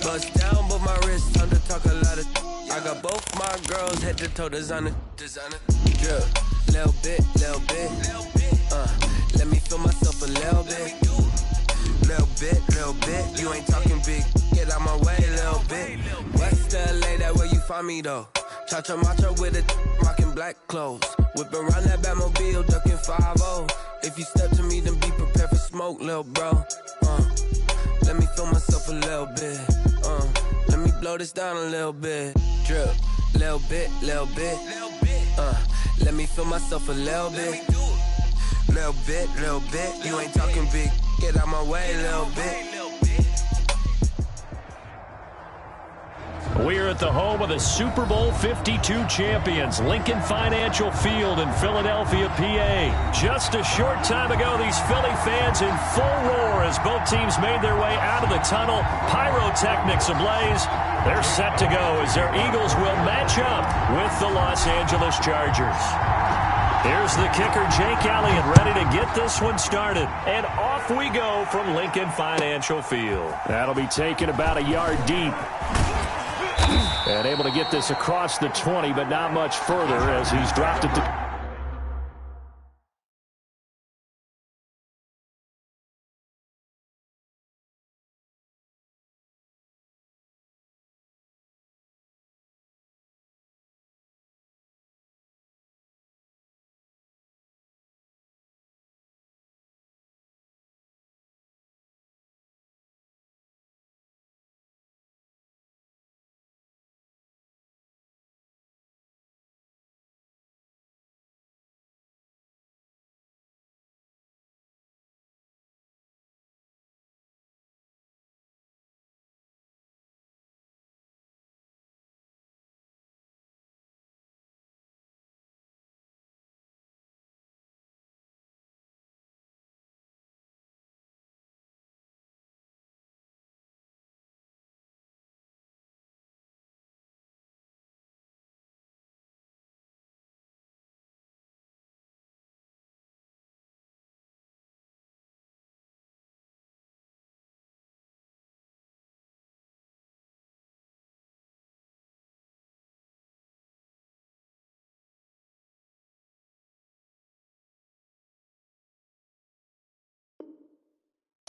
Bust down, but my wrist time to talk a lot of. I got both my girls head to toe designer. Drip, little bit. Let me feel myself a little bit. Little bit. You ain't talking big. Get out my way, little bit. West LA, that where you find me though. Cha-cha matcha with a rockin' black clothes. Whip around that Batmobile, ducking 5-0. If you step to me, then be prepared for smoke, little bro. Let me feel myself a little bit. Let me blow this down a little bit. Drip, little bit. Let me feel myself a little bit. Little bit. You ain't talking big. Get out my way, little bit. We're at the home of the Super Bowl 52 champions, Lincoln Financial Field in Philadelphia, PA. Just a short time ago, these Philly fans in full roar as both teams made their way out of the tunnel. Pyrotechnics ablaze. They're set to go as their Eagles will match up with the Los Angeles Chargers. Here's the kicker, Jake Elliott, ready to get this one started. And off we go from Lincoln Financial Field. That'll be taken about a yard deep. And able to get this across the 20, but not much further as he's dropped it to...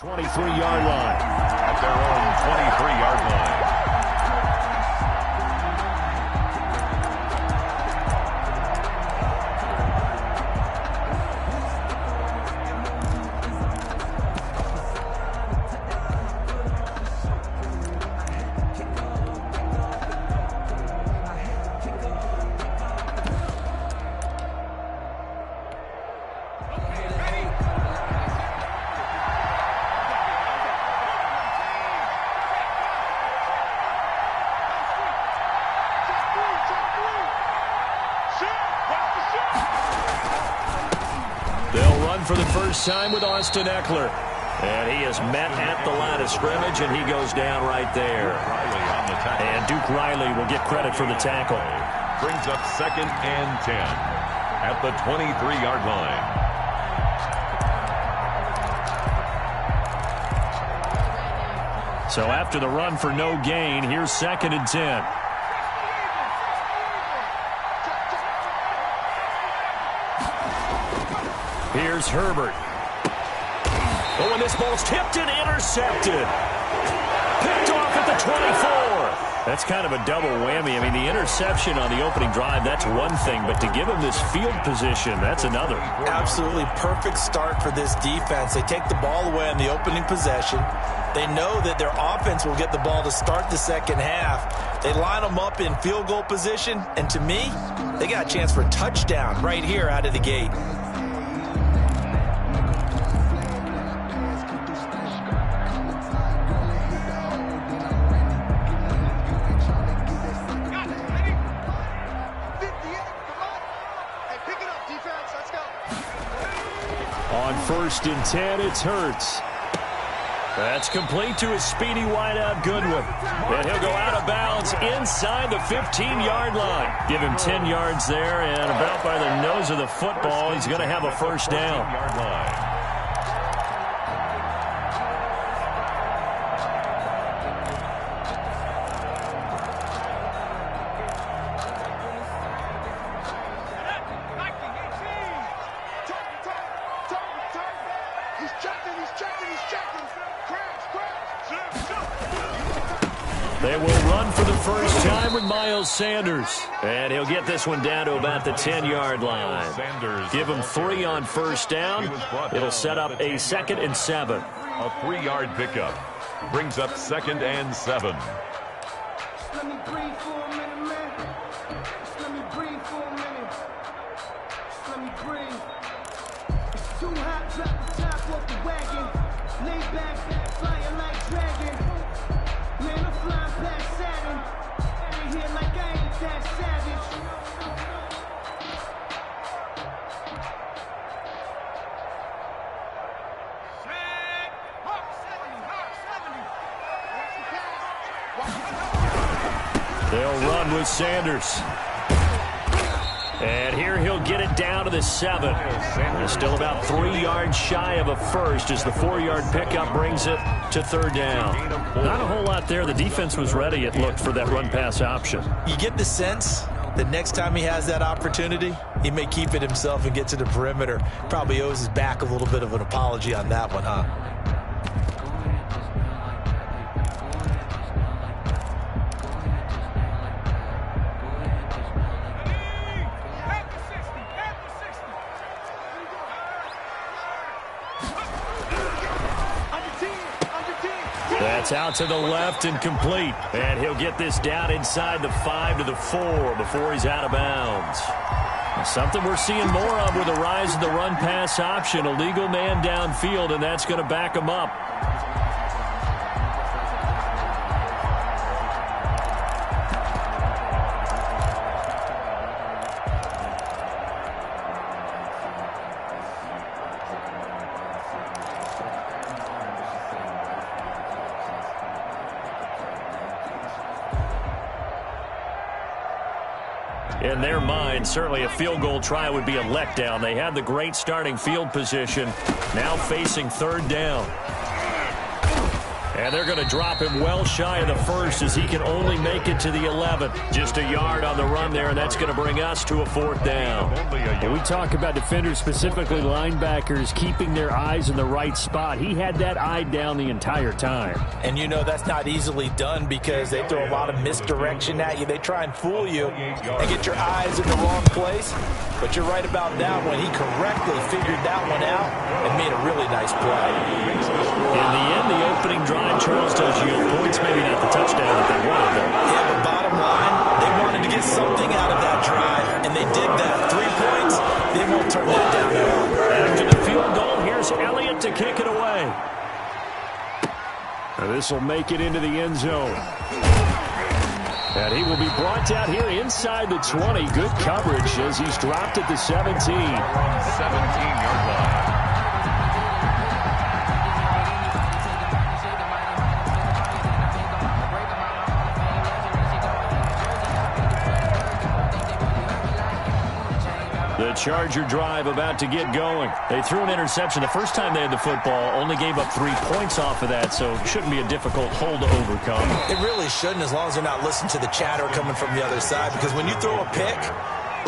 ...23-yard line. At their own 23-yard line. For the first time with Austin Eckler. And he is met at the line of scrimmage, and he goes down right there. And Duke Riley will get credit for the tackle. Brings up 2nd and 10 at the 23-yard line. So after the run for no gain, here's 2nd and 10. Here's Herbert. Oh, and this ball's tipped and intercepted. Picked off at the 24. That's kind of a double whammy. I mean, the interception on the opening drive, that's one thing. But to give him this field position, that's another. Absolutely perfect start for this defense. They take the ball away on the opening possession. They know that their offense will get the ball to start the second half. They line them up in field goal position. And to me, they got a chance for a touchdown right here out of the gate. On 1st and 10, it's Hurts. That's complete to his speedy wideout Goodwin. And he'll go out of bounds inside the 15-yard line. Give him 10 yards there, and about by the nose of the football, he's going to have a first down. They will run for the first time with Miles Sanders. And he'll get this one down to about the 10-yard line. Give him 3 on first down. It'll set up a 2nd and 7. A 3-yard pickup brings up 2nd and 7. Let me breathe for a minute, man. Just let me breathe for a minute. Just let me breathe. It's too hot, drop the top off the wagon. Lay back, flying like dragon. Man, I'm flying past Saturn. Out of here like I ain't that savage. They'll run with Sanders. And here he'll get it down to the 7. Still about 3 yards shy of a first as the 4-yard pickup brings it to 3rd down. Not a whole lot there. The defense was ready, it looked, for that run-pass option. You get the sense that next time he has that opportunity, he may keep it himself and get to the perimeter. Probably owes his back a little bit of an apology on that one, huh? That's out to the left and complete. And he'll get this down inside the 5 to the 4 before he's out of bounds. Something we're seeing more of with the rise of the run-pass option. A legal man downfield, and that's going to back him up. In their mind, certainly a field goal try would be a letdown. They had the great starting field position, now facing 3rd down. And they're going to drop him well shy of the first as he can only make it to the 11. Just a yard on the run there, and that's going to bring us to a 4th down. When we talk about defenders, specifically linebackers, keeping their eyes in the right spot, he had that eye down the entire time. And you know that's not easily done because they throw a lot of misdirection at you. They try and fool you and get your eyes in the wrong place. But you're right about that one. He correctly figured that one out and made a really nice play. In the end, the opening drive, Charles, does yield points, maybe not the touchdown that they wanted, though. Yeah, but bottom line, they wanted to get something out of that drive, and they did that. 3 points, they won't turn that down at all. After the field goal, here's Elliott to kick it away. This will make it into the end zone. And he will be brought down here inside the 20. Good coverage as he's dropped at the 17. 17-yard line. The Charger drive about to get going. They threw an interception the first time they had the football, only gave up 3 points off of that, so it shouldn't be a difficult hole to overcome. It really shouldn't, as long as they're not listening to the chatter coming from the other side, because when you throw a pick,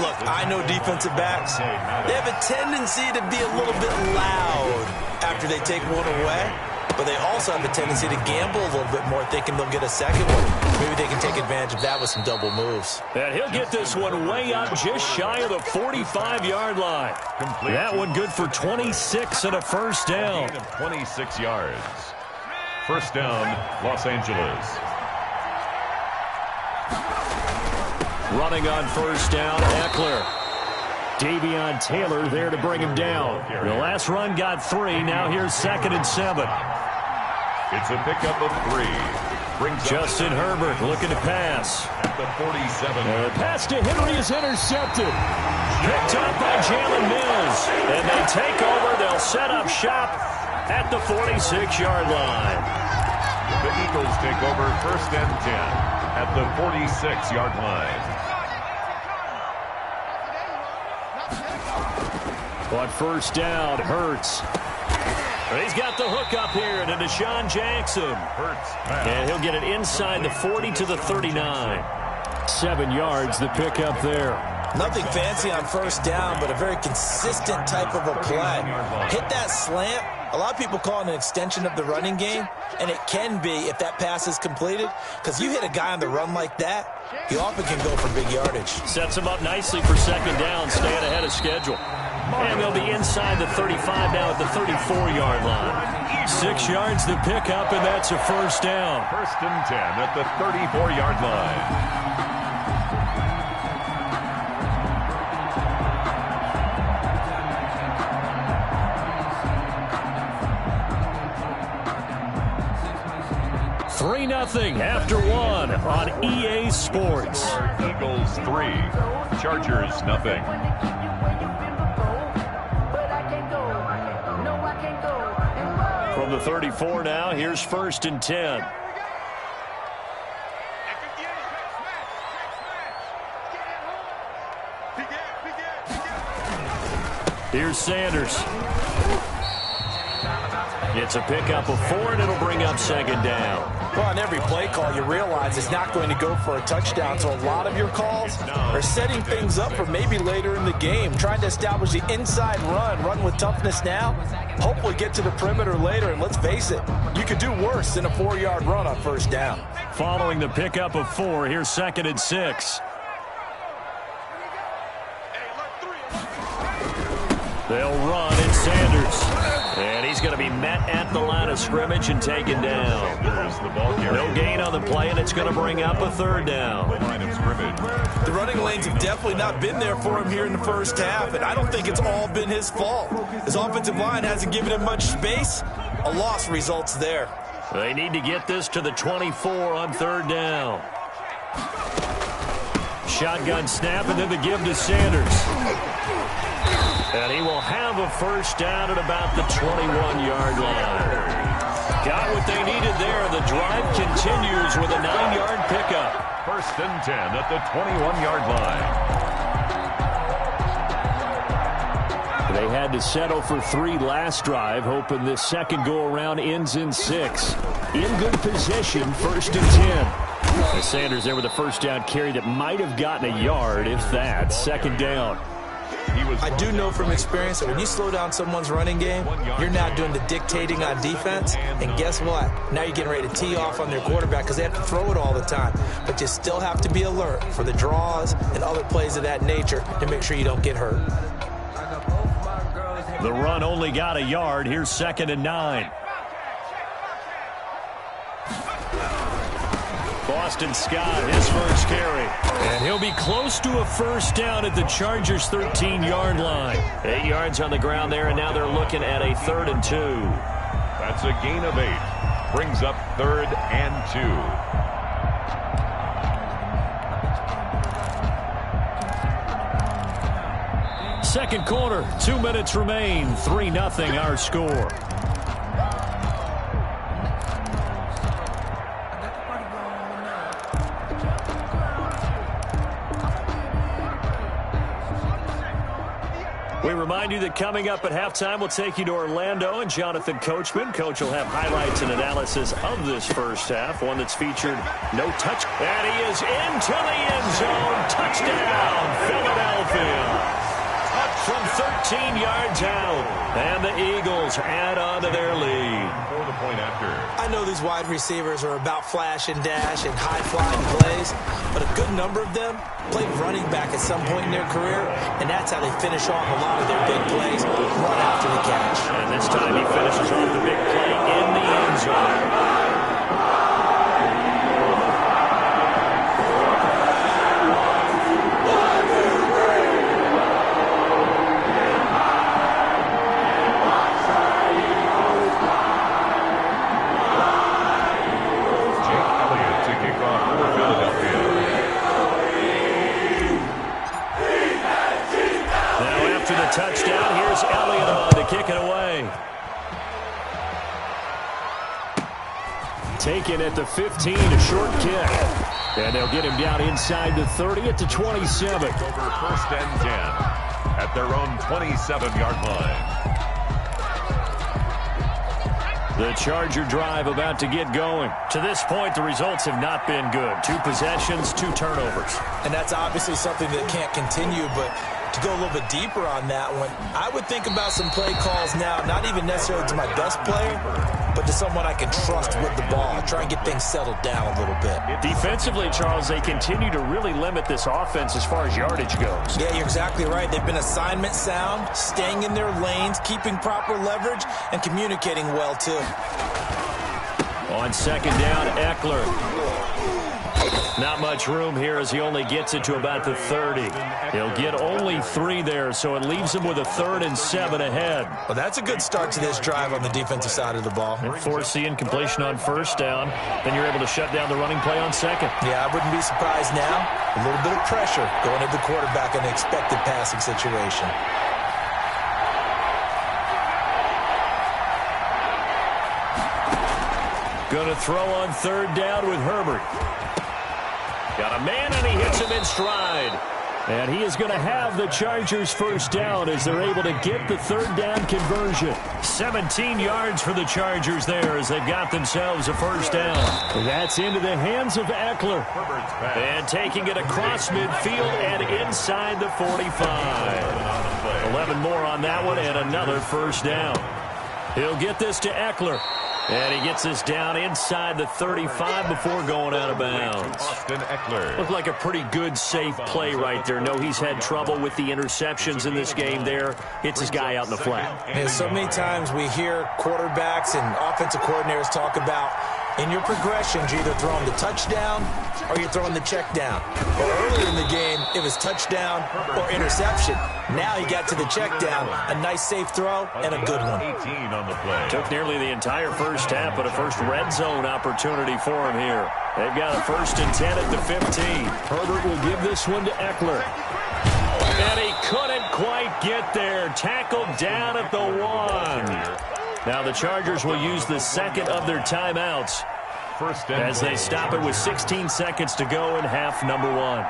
look, I know defensive backs, they have a tendency to be a little bit loud after they take one away, but they also have a tendency to gamble a little bit more, thinking they'll get a second one. Maybe they can take advantage of that with some double moves. And he'll get this one way up just shy of the 45-yard line. That one good for 26 and a first down. 26 yards. First down, Los Angeles. Running on first down, Eckler. Davion Taylor there to bring him down. The last run got 3. Now here's 2nd and 7. It's a pickup of 3. Justin Herbert looking to pass. At the 47. The pass to Henry is intercepted. Picked up by Jalen Mills. And they take over. They'll set up shop at the 46-yard line. The Eagles take over 1st and 10 at the 46-yard line. On first down, Hurts. He's got the hook up here to Deshaun Jackson. And he'll get it inside the 40 to the 39. 7 yards, the pickup there. Nothing fancy on first down, but a very consistent type of a play. Hit that slant, A lot of people call it an extension of the running game, and it can be if that pass is completed, because you hit a guy on the run like that, he often can go for big yardage. Sets him up nicely for second down, staying ahead of schedule. And they'll be inside the 35 now at the 34-yard line. 6 yards to pick up, and that's a first down. First and 10 at the 34-yard line. 3-0 after 1 on EA Sports. Eagles 3, Chargers nothing. From the 34 now, here's first and 10. Here's Sanders. It's a pickup of 4, and it'll bring up second down. Well, on every play call, you realize it's not going to go for a touchdown, so a lot of your calls are setting things up for maybe later in the game, trying to establish the inside run with toughness now, hopefully get to the perimeter later, and let's face it, you could do worse than a 4-yard run on first down. Following the pickup of 4, here's second and 6. They'll run, it's Sanders. And he's going to be met at the line of scrimmage and taken down. There's the ball carrier. No gain on the play, and it's going to bring up a third down. Line of scrimmage. The running lanes have definitely not been there for him here in the first half, and I don't think it's all been his fault. His offensive line hasn't given him much space. A loss results there. They need to get this to the 24 on third down. Shotgun snap, and then the give to Sanders. And he will have a first down at about the 21-yard line. Got what they needed there. The drive continues with a 9-yard pickup. First and 10 at the 21-yard line. They had to settle for 3 last drive, hoping this second go-around ends in 6. In good position, first and 10. And Sanders there with a first down carry that might have gotten a yard, if that. Second down. I do know from experience that when you slow down someone's running game, you're now doing the dictating on defense. And guess what? Now you're getting ready to tee off on their quarterback because they have to throw it all the time. But you still have to be alert for the draws and other plays of that nature to make sure you don't get hurt. The run only got a yard. Here's second and 9. Boston Scott, his first carry. And he'll be close to a first down at the Chargers' 13-yard line. 8 yards on the ground there, and now they're looking at a 3rd and 2. That's a gain of 8. Brings up 3rd and 2. Second quarter, 2 minutes remain. 3-0 our score. We remind you that coming up at halftime, we'll take you to Orlando and Jonathan Coachman. Coach will have highlights and analysis of this first half, one that's featured no touch. And he is into the end zone. Touchdown, Philadelphia. From 13 yards out, and the Eagles add on to their lead. For the point after. I know these wide receivers are about flash and dash and high-flying plays, but a good number of them played running back at some point in their career, and that's how they finish off a lot of their big plays, run after the catch. And this time he finishes off the big play in the end zone. Touchdown. Here's Elliott on to kick it away. Taken at the 15, a short kick. And they'll get him down inside the 30 at the 27. Over first and 10 at their own 27-yard line. The Charger drive about to get going. To this point, the results have not been good. 2 possessions, 2 turnovers. And that's obviously something that can't continue, but To go a little bit deeper on that one, I would think about some play calls now, not even necessarily to my best player, but to someone I can trust with the ball. Try and get things settled down a little bit. Defensively, Charles, they continue to really limit this offense as far as yardage goes. Yeah, you're exactly right. They've been assignment sound, staying in their lanes, keeping proper leverage, and communicating well, too. On second down, Eckler. Not much room here as he only gets it to about the 30. He'll get only 3 there, so it leaves him with a 3rd and 7 ahead. Well, that's a good start to this drive on the defensive side of the ball. And force the incompletion on first down. Then you're able to shut down the running play on second. Yeah, I wouldn't be surprised now. A little bit of pressure going at the quarterback in an expected passing situation. Going to throw on third down with Herbert. Got a man, and he hits him in stride. And he is going to have the Chargers first down as they're able to get the third down conversion. 17 yards for the Chargers there as they've got themselves a first down. That's into the hands of Eckler. And taking it across midfield and inside the 45. 11 more on that one and another first down. He'll get this to Eckler. And he gets this down inside the 35 before going out of bounds. Looked like a pretty good, safe play right there. No, he's had trouble with the interceptions in this game there. Hits his guy out in the flat. And so many times we hear quarterbacks and offensive coordinators talk about in your progressions, you're either throwing the touchdown or you're throwing the check down. Well, earlier in the game, it was touchdown or interception. Now he got to the check down, a nice safe throw, and a good one. 18 on the play. Took nearly the entire first half, but a first red zone opportunity for him here. They've got a 1st and 10 at the 15. Herbert will give this one to Eckler. And he couldn't quite get there. Tackled down at the 1. Now the Chargers will use the second of their timeouts as they stop it with 16 seconds to go in half number 1.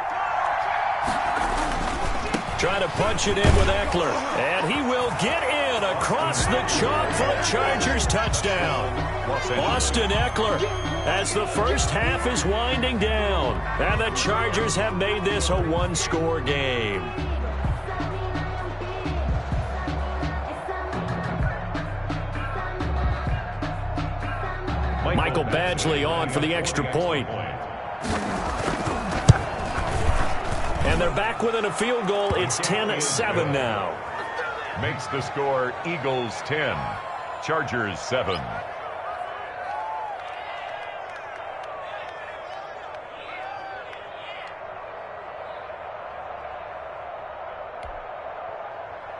Trying to punch it in with Eckler. And he will get in across the chalk for a Chargers touchdown. Austin Eckler as the first half is winding down. And the Chargers have made this a one-score game. Michael Badgley on for the extra point. And they're back within a field goal. It's 10-7 now. Makes the score Eagles 10, Chargers 7.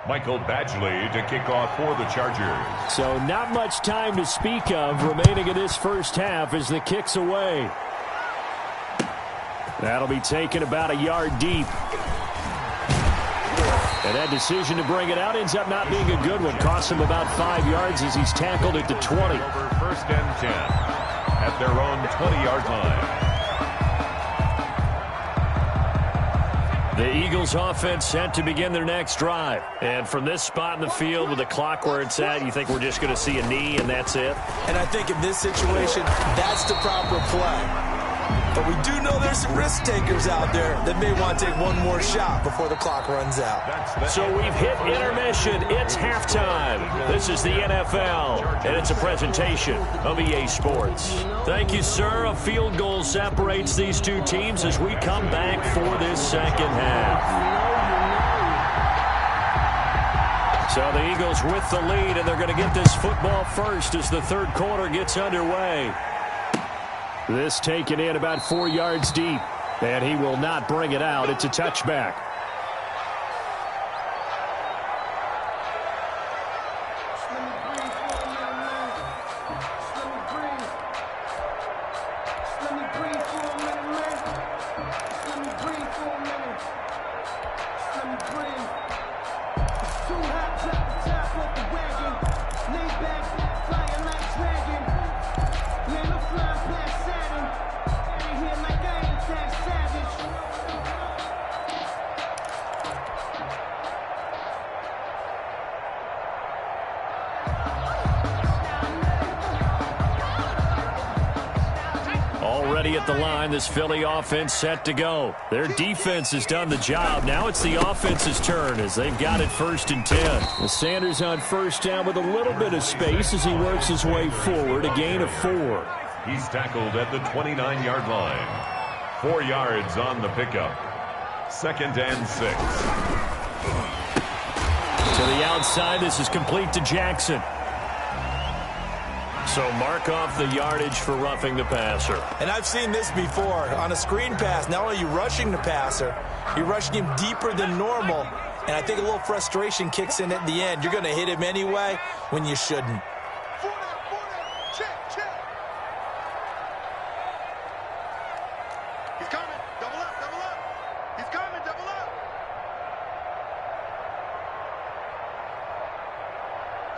Michael Badgley to kick off for the Chargers. So not much time to speak of remaining in this first half as the kick's away. That'll be taken about a yard deep. And that decision to bring it out ends up not being a good one. Costs him about 5 yards as he's tackled at the 20. Over 1st and 10 at their own 20-yard line. The Eagles offense set to begin their next drive. And from this spot in the field with the clock where it's at, you think we're just going to see a knee and that's it? And I think in this situation, that's the proper play. But we do know there's some risk takers out there that may want to take one more shot before the clock runs out. So we've hit intermission. It's halftime. This is the NFL, and it's a presentation of EA Sports. Thank you, sir. A field goal separates these two teams as we come back for this second half. So the Eagles with the lead, and they're going to get this football first as the third quarter gets underway. This taken in about 4 yards deep, and he will not bring it out. It's a touchback. find this Philly offense set to go. Their defense has done the job. Now it's the offense's turn as they've got it 1st and 10. Sanders on 1st down with a little bit of space as he works his way forward, a gain of 4. He's tackled at the 29-yard line. 4 yards on the pickup. 2nd and 6. To the outside, this is complete to Jackson. So mark off the yardage for roughing the passer. And I've seen this before. On a screen pass, not only are you rushing the passer, you're rushing him deeper than normal. And I think a little frustration kicks in at the end. You're going to hit him anyway when you shouldn't. He's coming. Double up, double up. He's coming, double up.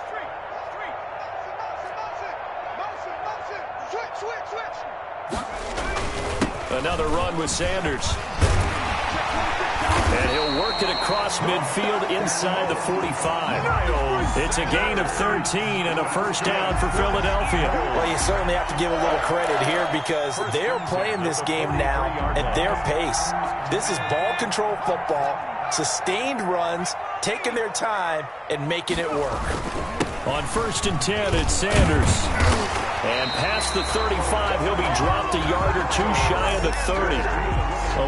Street. Motion. Switch. Another run with Sanders. And he'll work it across midfield inside the 45. It's a gain of 13 and a 1st down for Philadelphia. Well, you certainly have to give a little credit here because they're playing this game now at their pace. This is ball control football, sustained runs, taking their time, and making it work. On 1st and 10, it's Sanders. And past the 35, he'll be dropped a yard or 2 shy of the 30.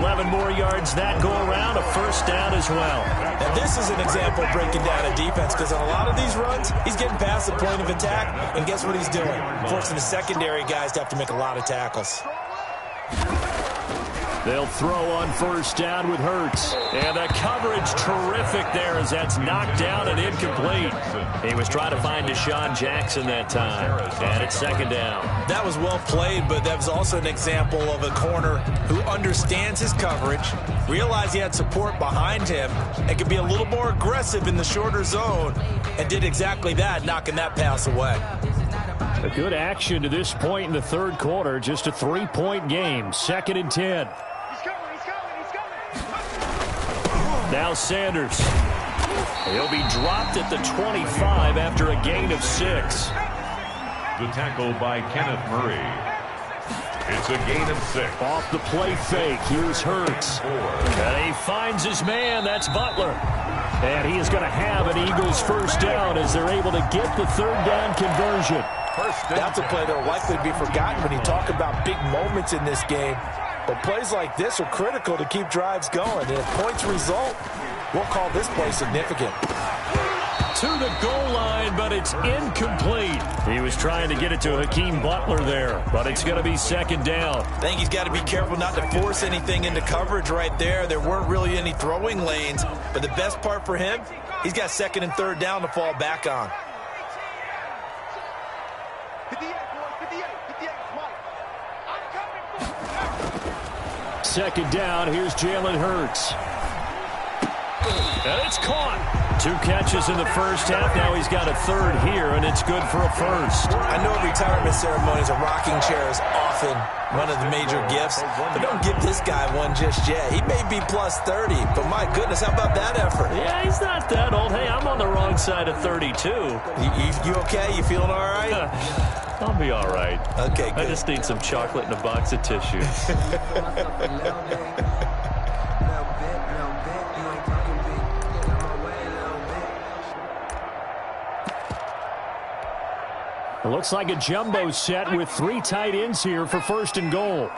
11 more yards that go around, a 1st down as well. And this is an example of breaking down a defense because on a lot of these runs, he's getting past the point of attack, and guess what he's doing? Forcing the secondary guys to have to make a lot of tackles. They'll throw on 1st down with Hurts. And the coverage terrific there as that's knocked down and incomplete. He was trying to find Deshaun Jackson that time. And it's 2nd down. That was well played, but that was also an example of a corner who understands his coverage, realized he had support behind him, and could be a little more aggressive in the shorter zone, and did exactly that, knocking that pass away. A good action to this point in the 3rd quarter. Just a 3-point game. 2nd and 10. Now Sanders. He'll be dropped at the 25 after a gain of 6. The tackle by Kenneth Murray. It's a gain of 6. Off the play fake, here's Hurts. And he finds his man, that's Butler. And he is going to have an Eagles 1st down as they're able to get the 3rd down conversion. That's a play that will likely be forgotten when you talk about big moments in this game. But plays like this are critical to keep drives going. And if points result, we'll call this play significant. To the goal line, but it's incomplete. He was trying to get it to Hakeem Butler there, but it's going to be 2nd down. I think he's got to be careful not to force anything into coverage right there. There weren't really any throwing lanes, but the best part for him, he's got 2nd and 3rd down to fall back on. 2nd down, here's Jalen Hurts. And it's caught. 2 catches in the 1st half. Now he's got a 3rd here, and it's good for a 1st. I know retirement ceremonies, a rocking chair is often one of the major gifts, but don't give this guy one just yet. He may be plus 30, but my goodness, how about that effort? Yeah, he's not that old. Hey, I'm on the wrong side of 32. You okay? You feeling all right? I'll be all right. Okay, good. I just need some chocolate and a box of tissues. It looks like a jumbo set with 3 tight ends here for 1st and goal.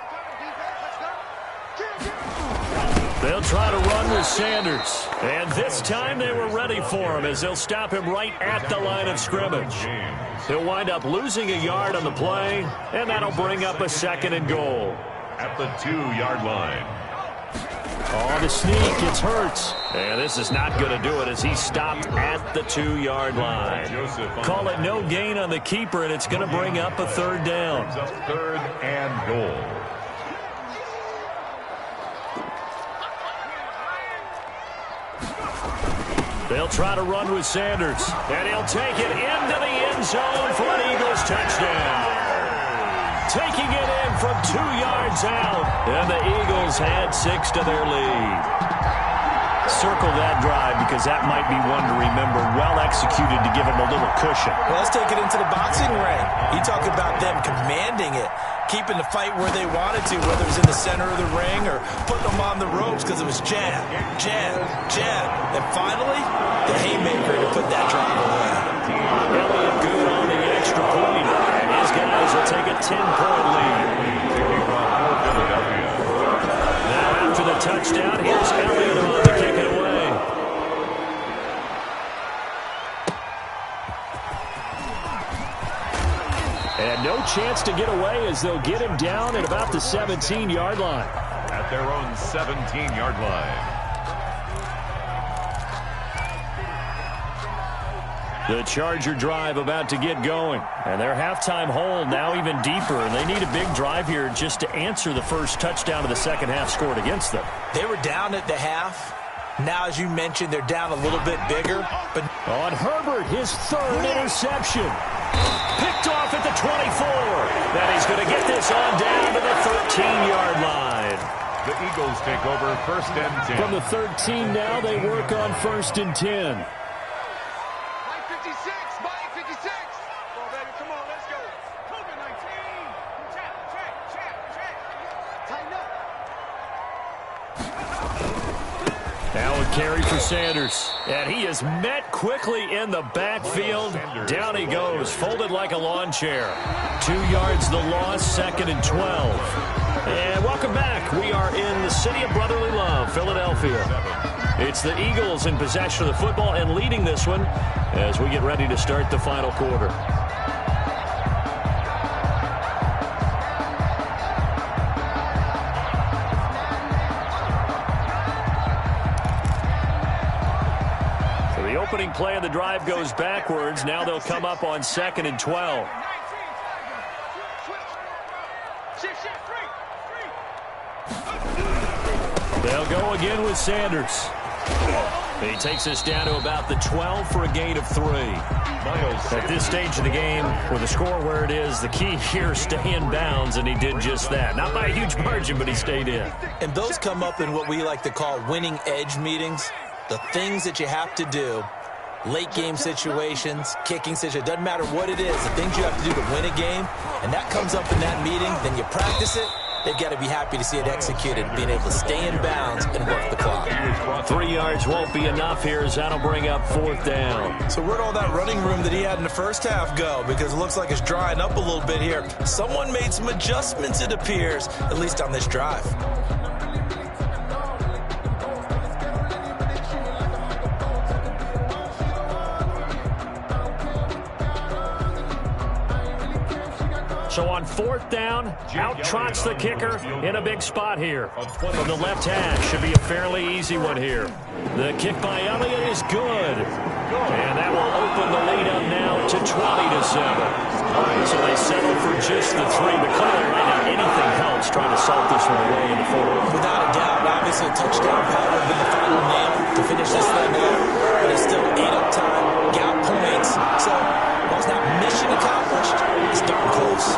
They'll try to run with Sanders. And this time they were ready for him as they'll stop him right at the line of scrimmage. He'll wind up losing a yard on the play, and that'll bring up a 2nd and goal. At the 2-yard line. On the sneak, it's Hurts. And this is not going to do it as he's stopped at the 2-yard line. Call it no gain on the keeper, and it's going to bring up a 3rd down. 3rd and goal. They'll try to run with Sanders. And he'll take it into the end zone for an Eagles touchdown. Taking it in from 2 yards out. And the Eagles had 6 to their lead. Circle that drive because that might be one to remember. Well executed to give them a little cushion. Well, let's take it into the boxing ring. You talk about them commanding it. keeping the fight where they wanted to, whether it was in the center of the ring or putting them on the ropes because it was jab, jab, jab. And finally, the haymaker to put that drive away. Elliott good on the extra point. And his guys will take a 10-point lead. Now after the touchdown, here's Elliott on to kick it away. And no chance to get away as they'll get him down at about the 17-yard line. At their own 17-yard line. The Charger drive about to get going. And their halftime hole now even deeper. And they need a big drive here just to answer the first touchdown of the second half scored against them. They were down at the half. Now, as you mentioned, they're down a little bit bigger. But on Herbert, his third interception. Picked off at the 24. That he's going to get this on down to the 13-yard line. The Eagles take over 1st and 10. From the 13 now, they work on 1st and 10. Carry for Sanders, and he is met quickly in the backfield. Down he goes, folded like a lawn chair. 2 yards the loss, 2nd and 12. And welcome back. We are in the city of brotherly love, Philadelphia. It's the Eagles in possession of the football and leading this one as we get ready to start the final quarter. Opening play of the drive goes backwards. Now they'll come up on 2nd and 12. They'll go again with Sanders. He takes us down to about the 12 for a gain of 3. At this stage of the game, with the score where it is, the key here is stay in bounds, and he did just that. Not by a huge margin, but he stayed in. And those come up in what we like to call winning edge meetings. The things that you have to do, late game situations, kicking situations, doesn't matter what it is, the things you have to do to win a game, and that comes up in that meeting, then you practice it, they've got to be happy to see it executed, being able to stay in bounds and work the clock. 3 yards won't be enough here as that'll bring up 4th down. So where'd all that running room that he had in the first half go? Because it looks like it's drying up a little bit here. Someone made some adjustments, it appears, at least on this drive. So on 4th down, out trots the kicker in a big spot here. From the left hash, should be a fairly easy one here. The kick by Elliott is good. And that will open the lead up now to 20-7. So they settle for just the 3. But clearly right now, anything helps trying to salt this one away in the 4th. Without a doubt, obviously a touchdown probably would have been the final nail to finish this thing out. But it's still 8 up time, got points. So while it's not mission accomplished, it's darn close.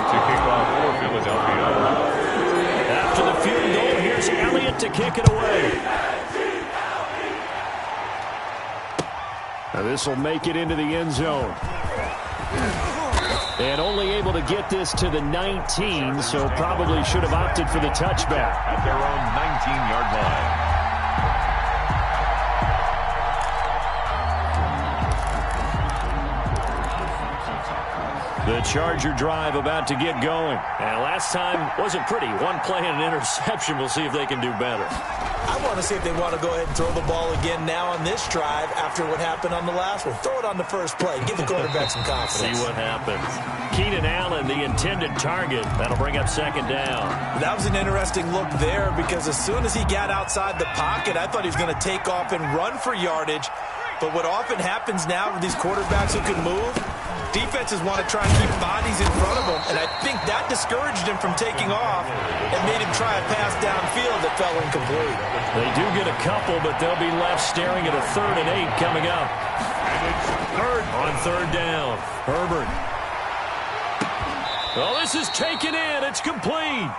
To kick off for Philadelphia. After the field goal, here's Elliott to kick it away. Now this will make it into the end zone. And only able to get this to the 19, so probably should have opted for the touchback. At their own 19-yard line. The Charger drive about to get going. And last time wasn't pretty. One play and an interception. We'll see if they can do better. I want to see if they want to go ahead and throw the ball again now on this drive after what happened on the last one. Throw it on the first play. Give the quarterback some confidence. See what happens. Keenan Allen, the intended target. That'll bring up 2nd down. That was an interesting look there because as soon as he got outside the pocket, I thought he was going to take off and run for yardage. But what often happens now with these quarterbacks who can move, defenses want to try and keep bodies in front of them, and I think that discouraged him from taking off and made him try a pass downfield that fell incomplete. They do get a couple, but they'll be left staring at a 3rd and 8 coming up. And it's On 3rd down, Herbert. Well, this is taken in. It's complete.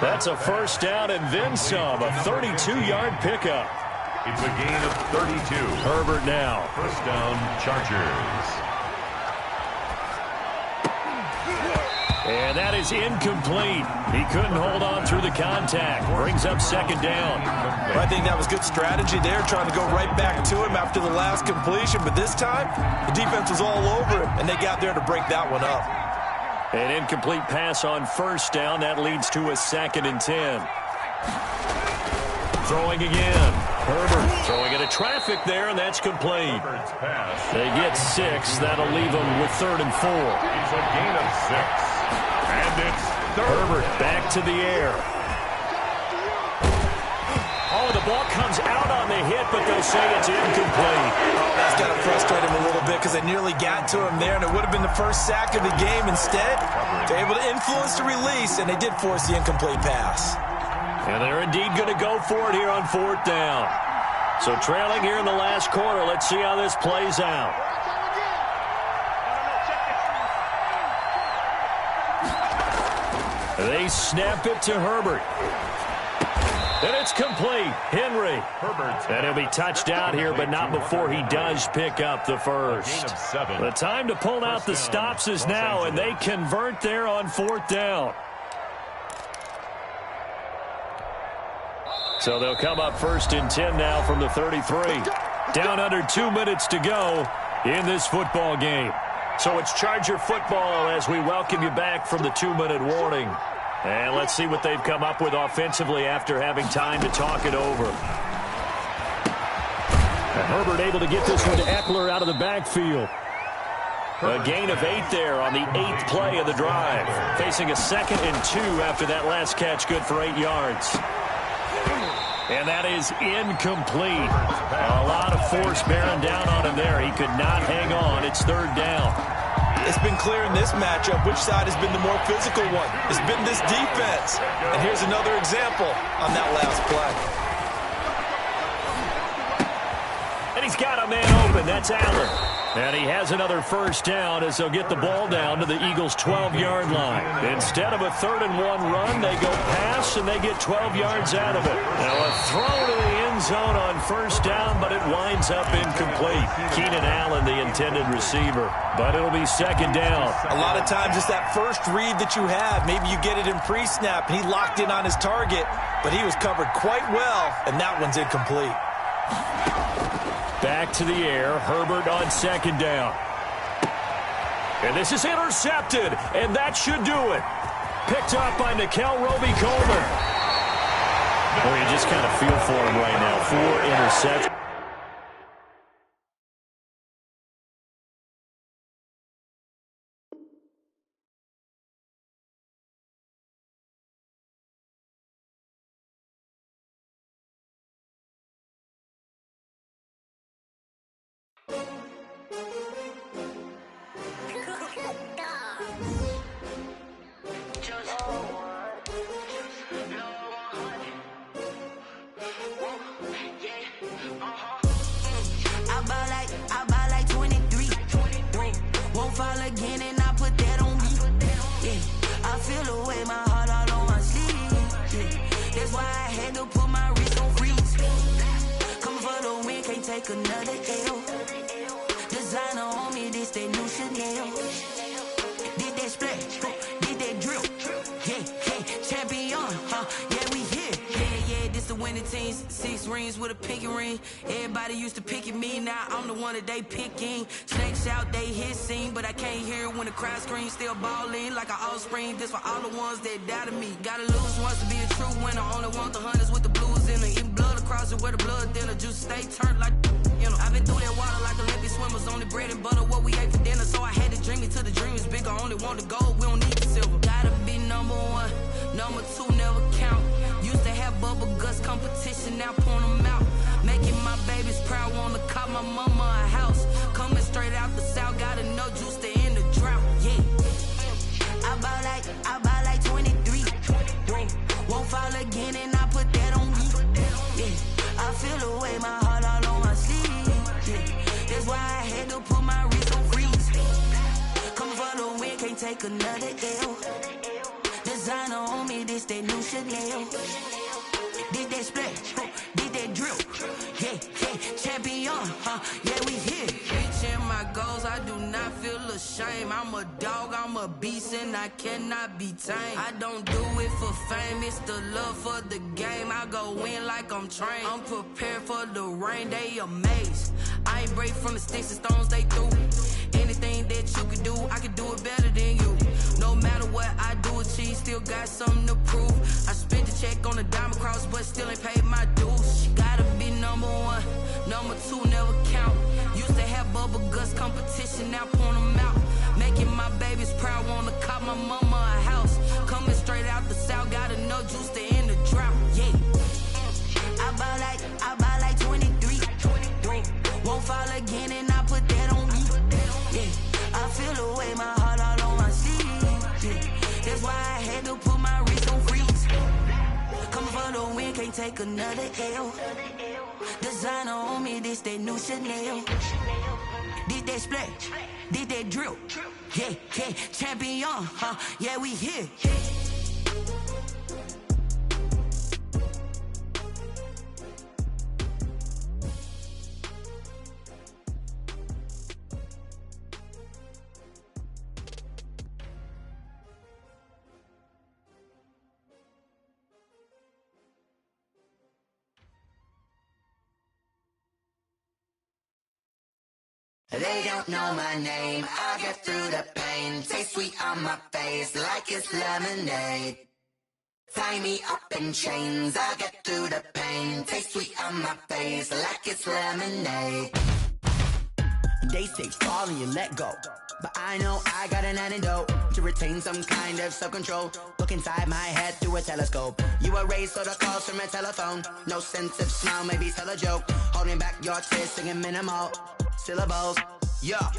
That's a 1st down and then some, a 32-yard pickup. It's a gain of 32. Herbert now. 1st down, Chargers. And that is incomplete. He couldn't hold on through the contact. Brings up second down. I think that was good strategy there, trying to go right back to him after the last completion. But this time, the defense was all over him, and they got there to break that one up. An incomplete pass on first down. That leads to a 2nd and 10. Throwing again. Herbert throwing into traffic there, and that's complete. They get 6. That'll leave them with 3rd and 4. It's a gain of 6. And it's Herbert back to the air. Oh, the ball comes out on the hit, but they'll say it's incomplete. Oh, that's got to frustrate him a little bit because they nearly got to him there, and it would have been the first sack of the game. Instead, they're able to influence the release, and they did force the incomplete pass. And they're indeed going to go for it here on 4th down. So trailing here in the last quarter. Let's see how this plays out. They snap it to Herbert. And it's complete. Henry. And he'll be touched out here, but not before he does pick up the first. The time to pull out the stops is now, and they convert there on 4th down. So they'll come up 1st and 10 now from the 33. Down under 2 minutes to go in this football game. So it's Charger football as we welcome you back from the 2-minute warning. And let's see what they've come up with offensively after having time to talk it over. And Herbert able to get this one to Eckler out of the backfield. A gain of 8 there on the 8th play of the drive. Facing a 2nd and 2 after that last catch, good for 8 yards. And that is incomplete. A lot of force bearing down on him there. He could not hang on. It's 3rd down. It's been clear in this matchup which side has been the more physical one. It's been this defense. And here's another example on that last play. And he's got a man open. That's Allen. And he has another first down as they'll get the ball down to the Eagles' 12-yard line. Instead of a 3rd and 1 run, they go pass, and they get 12 yards out of it. Now a throw to the end zone on first down, but it winds up incomplete. Keenan Allen, the intended receiver. But it'll be 2nd down. A lot of times it's that first read that you have. Maybe you get it in pre-snap, and he locked in on his target, but he was covered quite well, and that one's incomplete. Back to the air. Herbert on 2nd down. And this is intercepted, and that should do it. Picked up by Nickel Roby-Coleman. Boy, you just kind of feel for him right now. 4 interceptions. They picking snakes out, they hissing, but I can't hear it when the crowd screams. Still balling like an offspring. This for all the ones that doubted me. Gotta lose once to be a true winner. Only want the hunters with the blues in it. Eating blood across it where the blood thinner. Juice stay turned like, you know. I've been through that water like Olympic swimmers. Only bread and butter what we ate for dinner. So I had to dream it till the dream is bigger. Only want the gold, we don't need the silver. Gotta be number 1, number 2 never count. Used to have bubble guts competition, now point them out. Making my babies proud, wanna call my mama a house. Coming straight out the south, gotta know juice to end the drought, yeah. I buy like 23. Won't fall again and I put that on me, yeah. I feel the way, my heart all on my sleeve, yeah. That's why I had to put my wrist on freeze. Coming for the win, can't take another L. Designer on me, this that new Chanel. Did that splash, did that drill, yeah, champion, yeah, we here. Reaching my goals, I do not feel ashamed. shame. I'm a dog, I'm a beast, and I cannot be tamed. I don't do it for fame, it's the love for the game. I go in like I'm trained. I'm prepared for the rain, they amazed. I ain't break from the sticks and stones they threw. Anything that you could do, I could do it better than you. No matter what I do achieve, still got something to prove. I spent the check on the diamond cross, but still ain't paid my dues. Gotta be number one, number two never count. Used to have bubble guts competition, now point them out. Making my babies proud, wanna cop my mama a house. Coming straight out the south, got enough juice to end the drought. Yeah, I buy like 23. Won't fall again, and I put that on me. Yeah, I feel the way, my heart all on my sleeve. Yeah, that's why I had to put my wrist on freeze. Coming for the win, can't take another L. Designer on me, this that new Chanel. This that splash, this that drill. Yeah, yeah, champion, huh? Yeah, we here. They don't know my name, I get through the pain. Taste sweet on my face like it's lemonade. Tie me up in chains, I get through the pain. Taste sweet on my face like it's lemonade. They say fall and you let go, but I know I got an antidote to retain some kind of self-control. Look inside my head through a telescope. You erase all the calls from a telephone. No sense of smile, maybe tell a joke. Holding back your tears, singing minimal syllables. Yeah,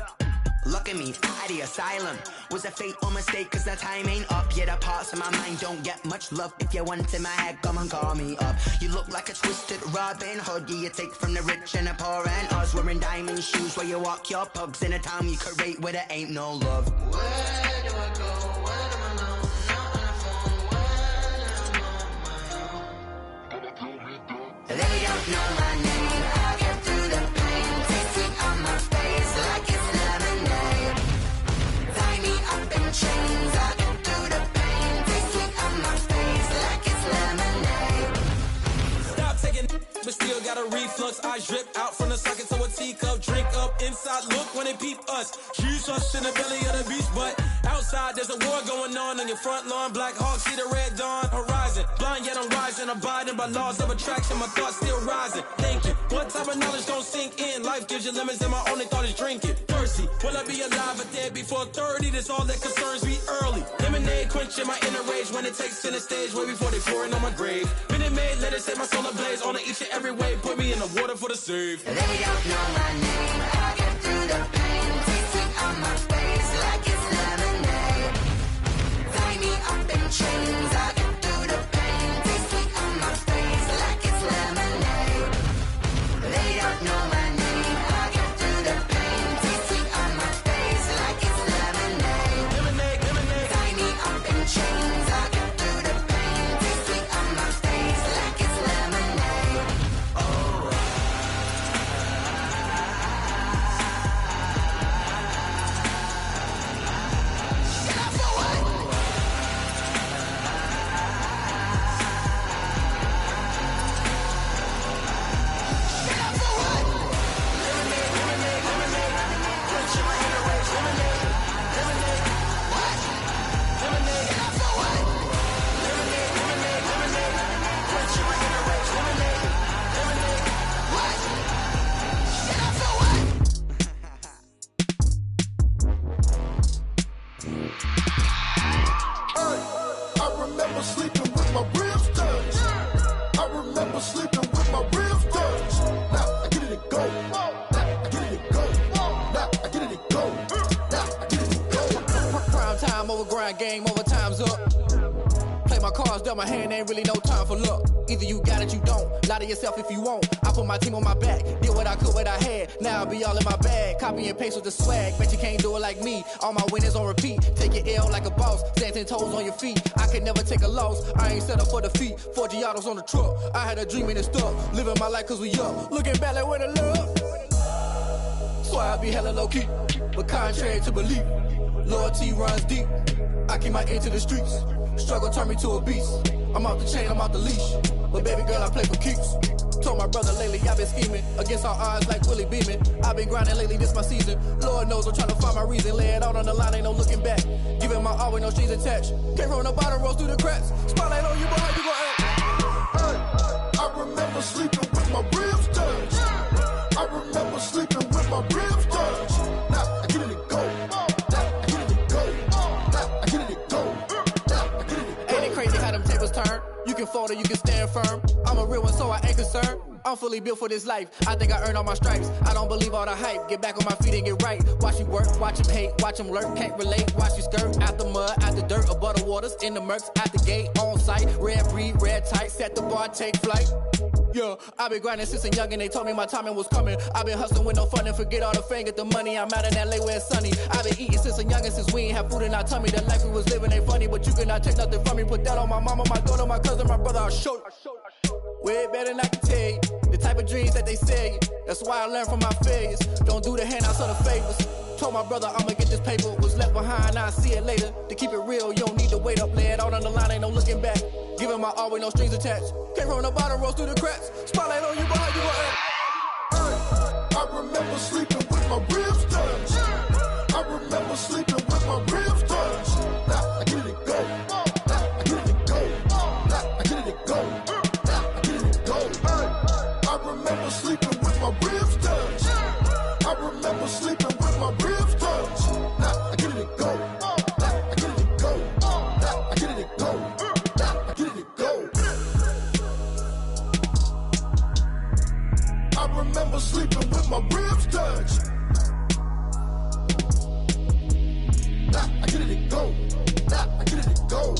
look at me, out the asylum. Was a fate or mistake, cause the time ain't up. Yet the parts of my mind don't get much love. If you want in my head, come and call me up. You look like a twisted Robin Hood. Yeah, you take from the rich and the poor and us. Wearing diamond shoes where you walk your pugs. In a town you create where there ain't no love. Where do I go? Where do I know? Not on the phone, when I'm on my own. They don't know my name, I get through the pain. Taste sweet on my face like it's lemonade. Tie me up in chains, I get through the pain. Taste sweet on my face like it's lemonade. Stop taking but still got a reflux. Eyes drip out from the socket to a teacup. Drink up inside, look when they peep us. Huge us in the belly of the beast, but outside there's a war going on your front lawn. Black Hawk, see the red dawn horizon. Blind yet I'm rising, abiding by laws of attraction. My thoughts still rising. Thinking, what type of knowledge gon' sink in? Life gives you lemons and my only thought is drinking. Thirsty, will I be alive or dead before 30? That's all that concerns me early. Lemonade quenching my inner rage when it takes center stage way before they pour it on my grave. Minute Maid, let it set my soul ablaze on each and every way. Put me in the water for the save. They don't know my name, I get through the pain. Taste sweet on my face like it's lemonade. Tie me up in chains, I get through the pain. Taste sweet on my face like it's lemonade. They don't know my name, I get through the pain. Taste sweet on my face like it's lemonade. Lemonade, lemonade. Tie me up in chains, I get through the pain. Taste sweet on my face like it's lemonade. I remember sleeping with my ribs touched. I remember sleeping with my ribs touched. Now I get it and go. Now I get it and go. Now I get it and go. Now I get it and go. Prime time over grind game, over time's up. Play my cards, dealt my hand, ain't really no time for luck. Either you got it, you don't. Lie to yourself if you won't. I put my team on my back, did what I could, what I had. Now I be all in my bag, copy and paste with the swag. Bet you can't do it like me. All my winners on repeat. Take your L like a boss, stand 10 toes on your feet. I could never take a loss. I ain't set up for defeat. 4 Giottos on the truck. I had a dream and it stuck. Living my life cause we up. Looking back like where the love. So I be hella low key, but contrary to belief. Loyalty runs deep. I keep my ear to the streets. Struggle turned me to a beast. I'm off the chain, I'm off the leash. But baby girl, I play for keeps. Told my brother lately I've been scheming against all odds like Willie Beeman. I've been grinding lately, this my season. Lord knows I'm trying to find my reason. Lay it out on the line, ain't no looking back. Giving my all with no strings attached. Came from the bottom, rose through the cracks. Spotlight on you, boy, how you gon' act? I remember sleeping with my ribs touched. I remember sleeping with my ribs touched. Now I get it to go. Now I get it to go. Now I get it to go. Now I get it to go. Ain't it crazy how them tables turn? You can fold or you can stand firm. I'm a real one, so I ain't concerned. I'm fully built for this life. I think I earned all my stripes. I don't believe all the hype. Get back on my feet and get right. Watch you work, watch him hate, watch him lurk. Can't relate, watch you skirt. Out the mud, out the dirt, above the waters, in the murks, out the gate, on site. Red breed, red tight, set the bar, take flight. Yeah, I been grinding since a young and they told me my timing was coming. I been hustling with no fun and forget all the fame, get the money. I'm out in LA where it's sunny. I been eating since a young and since we ain't have food in our tummy. The life we was living ain't funny, but you cannot take nothing from me. Put that on my mama, my daughter, my cousin, my brother, I'll show you. Way better than I can tell you. The type of dreams that they sell you. That's why I learned from my failures. Don't do the handouts or the favors. Told my brother I'ma get this paper. Was left behind, I'll see it later. To keep it real, you don't need to wait up. Lay it out on the line, ain't no looking back. Giving my all with no strings attached. Came from the bottom, rose through the cracks. Spotlight on you, boy, how you gon' act? I remember sleeping with my ribs touched. I remember sleeping with my ribs touched. Now I get it to go. Now I get it to go. Now I get it to go. Now I get it to go. I remember sleeping with my ribs touched. I remember sleeping with my ribs touched. Now I get it to go. Now I get it to go. Now I get it to go. Now I get it to go. I remember sleeping with my ribs touched. Now I get it to go. Now I get it to go.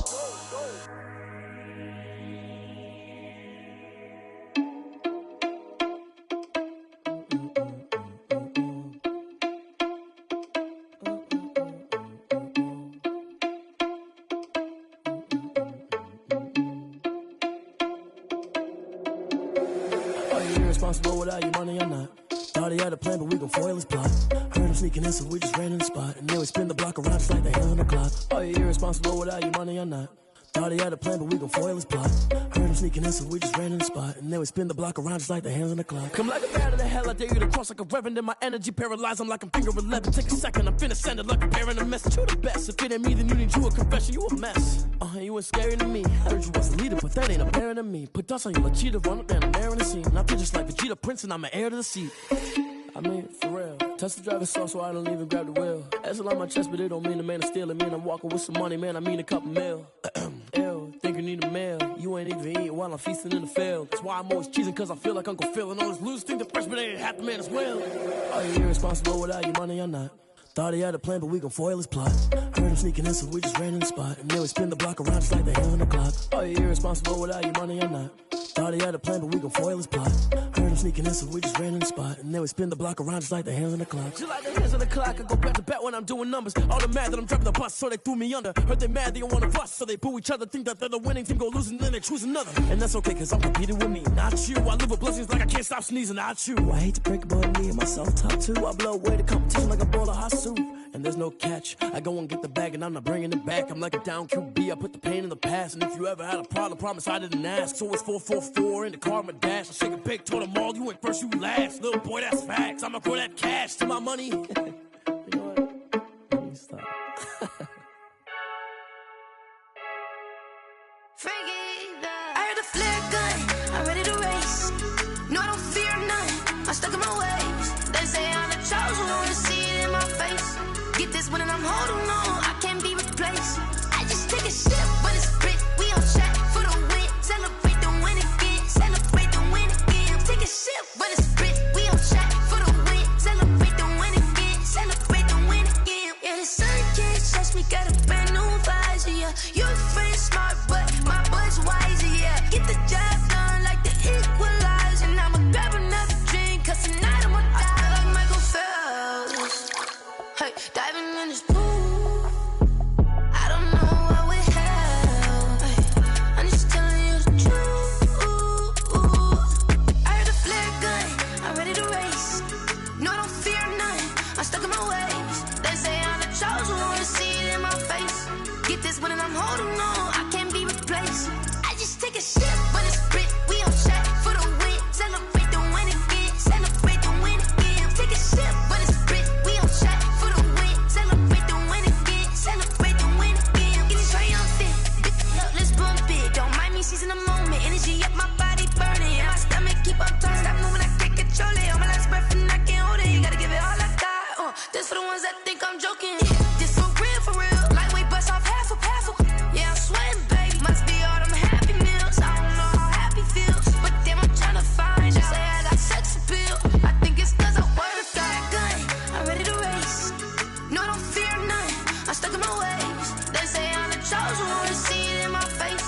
Irresponsible without your money or not. Thought he had a plan, but we gon' foil his plot. Heard him sneaking in, so we just ran in the spot. And then we spin the block around just like the hell on the clock. Are you irresponsible without your money or not? Thought he had a plan, but we gon' foil his plot. Heard him sneaking in, so we just ran in the spot. And then we spin the block around just like the hands on the clock. Come like a bat of the hell, I dare you to cross like a reverend. In my energy paralyzed, I'm like I'm finger 11. Take a second, I'm finna send it like a bearing a message. You the best, if it ain't me, then you need you a confession. You a mess, you ain't scary to me. Heard you was a leader, but that ain't apparent to me. Put dust on you, like cheetah, run up down the air in the scene. And I feel just like Vegeta Prince, and I'm an heir to the seat. I mean, for real. Touch the driver's soft, so I don't even grab the wheel. That's on my chest, but it don't mean the man is stealing. Man, I'm walking with some money, man, I mean a couple mil. Ew, think you need a meal. You ain't even eating while I'm feasting in the field. That's why I'm always cheesing, cause I feel like Uncle Phil. And all those losers think the freshman ain't half the man as well. Are you irresponsible without your money or not? Thought he had a plan, but we gon' foil his plot. Heard him sneaking in, so we just ran in the spot. And then we spin the block around just like the hell on the clock. Are you irresponsible without your money or not? Thought he had a plan, but we gon' foil his plot. Heard him sneaking in, so we just ran in the spot. And then we spin the block around just like the hands on the clock. Just like the hands on the clock, I go back to back when I'm doing numbers. All the mad that I'm driving the bus, so they threw me under. Heard they mad, they don't wanna bust, so they boo each other. Think that they're the winning team, go losing, then they choose another. And that's okay, cause I'm competing with me, not you. I live with blessings like I can't stop sneezing, not you. I hate to break it, but me and myself top two. I blow away the competition like a bowl of hot soup. And there's no catch, I go and get the bag and I'm not bringing it back. I'm like a down QB, I put the pain in the past. And if you ever had a problem, promise I didn't ask. So it's 444 in the car, my dash. I shake a big, told them all, you ain't first, you last. Little boy, that's facts, I'ma grow that cash to my money. You know what? Let me stop. I heard a flare gun, I'm ready to race. No, I don't fear none, I'm stuck in my ways. They say I'm the chosen one, see it in my face. Get this one and I'm holding on, I can't be replaced. I just take a sip, but it's split. We on track for the win. Celebrate the win again, celebrate the win again. Take a sip, but it's split. We on track for the win. Celebrate the win again, celebrate the win again. Yeah, the sun can't touch me, got a brand new visor, yeah. Your friend smart, but my boy's wiser, yeah. Get the job done like the equalizer. And I'ma grab another drink, cause tonight I'ma die like Michael Phelps. Hey, diving in this pool, she's in the moment. Energy up, my body burning. And my stomach keep on turning. Stop moving, I can't control it. On my last breath and I can't hold it. You gotta give it all I got. This for the ones that think I'm joking. This for real, for real. Lightweight bust off half a. Yeah, I'm sweating, baby. Must be all them happy meals. I don't know how happy feels, but damn, I'm trying to find out. Say I got sex appeal. I think it's cause I work out. Gun, I'm ready to race. No, I don't fear none. I'm stuck in my ways. They say I'm the chosen one. See it in my face.